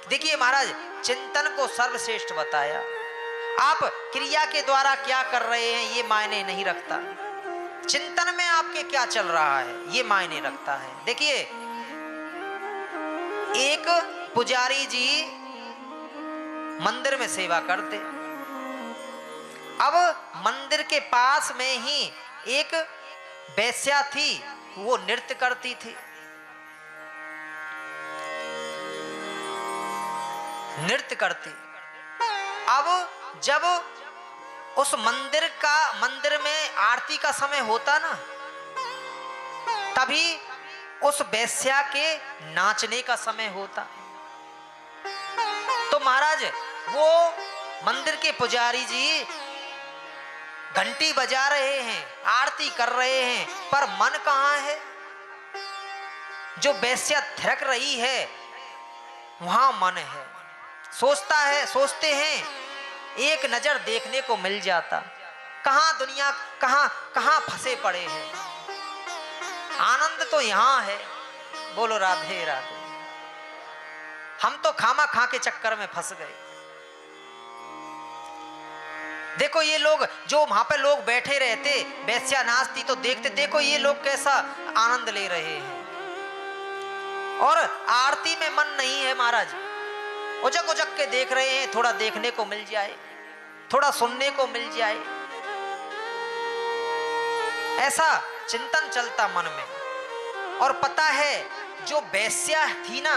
देखिए महाराज, चिंतन को सर्वश्रेष्ठ बताया। आप क्रिया के द्वारा क्या कर रहे हैं ये मायने नहीं रखता, चिंतन में आपके क्या चल रहा है ये मायने रखता है। देखिए, एक पुजारी जी मंदिर में सेवा करते, अब मंदिर के पास में ही एक वेश्या थी, वो नृत्य करती थी। नृत्य करती, अब जब उस मंदिर में आरती का समय होता ना, तभी उस वेश्या के नाचने का समय होता। तो महाराज, वो मंदिर के पुजारी जी घंटी बजा रहे हैं, आरती कर रहे हैं, पर मन कहाँ है? जो वेश्या थिरक रही है वहां मन है। सोचते हैं एक नजर देखने को मिल जाता। कहां दुनिया, कहां फंसे पड़े हैं, आनंद तो यहां है। बोलो राधे राधे। हम तो खामा खा के चक्कर में फंस गए। देखो ये लोग, जो वहां पे लोग बैठे रहते, वेश्या नाचती तो देखते, देखो ये लोग कैसा आनंद ले रहे हैं, और आरती में मन नहीं है महाराज। उजक उजक के देख रहे हैं, थोड़ा देखने को मिल जाए, थोड़ा सुनने को मिल जाए, ऐसा चिंतन चलता मन में। और पता है जो वेश्या थी ना,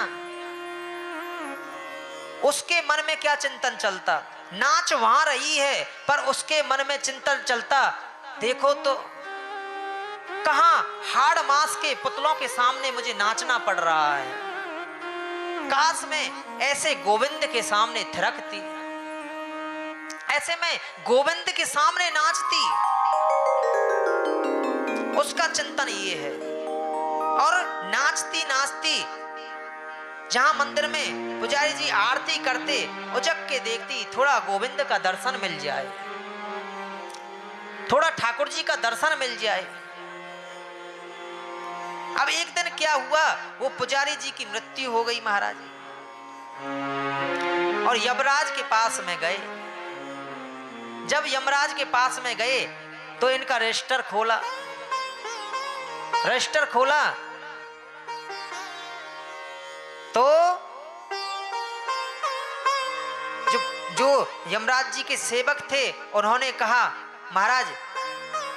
उसके मन में क्या चिंतन चलता? नाच वहां रही है पर उसके मन में चिंतन चलता, देखो तो कहां हाड़ मांस के पुतलों के सामने मुझे नाचना पड़ रहा है, काश में ऐसे गोविंद के सामने थिरकती, ऐसे में गोविंद के सामने नाचती। उसका चिंतन ये है। और नाचती नाचती जहां मंदिर में पुजारी जी आरती करते, उजक के देखती, थोड़ा गोविंद का दर्शन मिल जाए, थोड़ा ठाकुर जी का दर्शन मिल जाए। अब एक दिन क्या हुआ, वो पुजारी जी की मृत्यु हो गई महाराज, और यमराज के पास में गए। जब यमराज के पास में गए तो इनका रजिस्टर खोला, रजिस्टर खोला तो जो यमराज जी के सेवक थे उन्होंने कहा, महाराज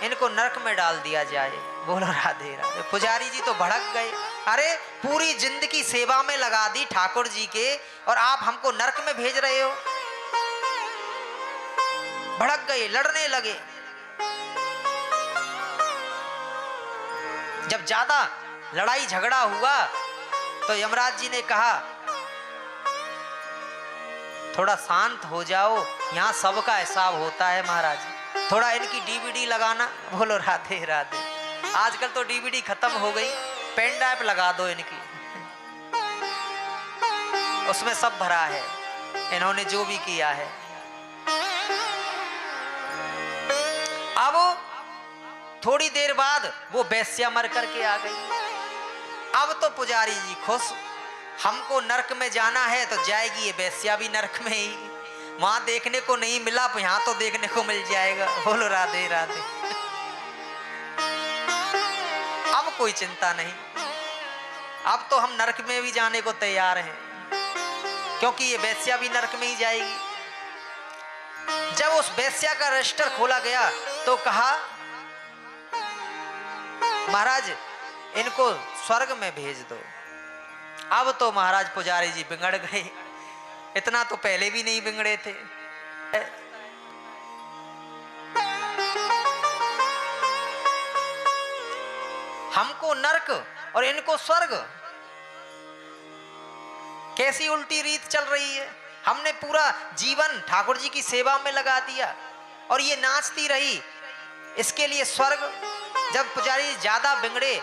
इनको नरक में डाल दिया जाए। बोलो राधे राधे। पुजारी जी तो भड़क गए, अरे पूरी जिंदगी सेवा में लगा दी ठाकुर जी के, और आप हमको नरक में भेज रहे हो। भड़क गए, लड़ने लगे। जब ज्यादा लड़ाई झगड़ा हुआ तो यमराज जी ने कहा, थोड़ा शांत हो जाओ, यहाँ सबका हिसाब होता है महाराज, थोड़ा इनकी डीवीडी लगाना। बोलो राधे राधे। आजकल तो डीवीडी खत्म हो गई, पेन ड्राइव लगा दो इनकी, उसमें सब भरा है, इन्होंने जो भी किया है। अब थोड़ी देर बाद वो वेश्या मर करके आ गई। अब तो पुजारी जी खुश, हमको नरक में जाना है तो जाएगी ये वेश्या भी नरक में ही, वहां देखने को नहीं मिला यहाँ तो देखने को मिल जाएगा। बोलो राधे राधे। अब कोई चिंता नहीं, अब तो हम नरक में भी जाने को तैयार हैं, क्योंकि ये वेश्या भी नरक में ही जाएगी। जब उस वेश्या का रजिस्टर खोला गया तो कहा, महाराज इनको स्वर्ग में भेज दो। अब तो महाराज पुजारी जी बिगड़ गए, इतना तो पहले भी नहीं बिगड़े थे। हमको नरक और इनको स्वर्ग, कैसी उल्टी रीत चल रही है। हमने पूरा जीवन ठाकुर जी की सेवा में लगा दिया और ये नाचती रही, इसके लिए स्वर्ग। जब पुजारी ज्यादा बिगड़े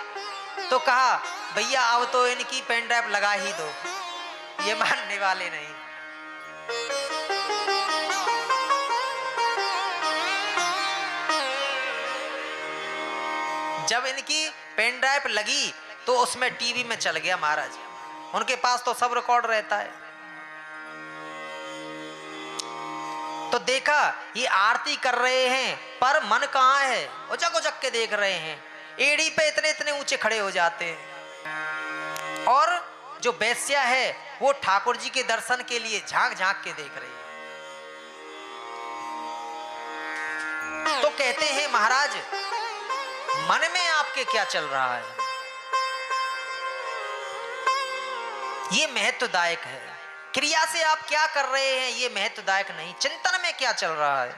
तो कहा, भैया अब तो इनकी पेन ड्राइव लगा ही दो, ये मानने वाले नहीं। जब इनकी पेन ड्राइव लगी तो उसमें टीवी में चल गया महाराज, उनके पास तो सब रिकॉर्ड रहता है। तो देखा ये आरती कर रहे हैं पर मन कहाँ है, उचक उचक के देख रहे हैं, एड़ी पे इतने इतने ऊंचे खड़े हो जाते हैं। और जो वैश्या है वो ठाकुर जी के दर्शन के लिए झांक झांक के देख रही है। तो कहते हैं महाराज मन में आपके क्या चल रहा है, ये महत्वदायक है। क्रिया से आप क्या कर रहे हैं ये महत्वदायक नहीं, चिंतन में क्या चल रहा है।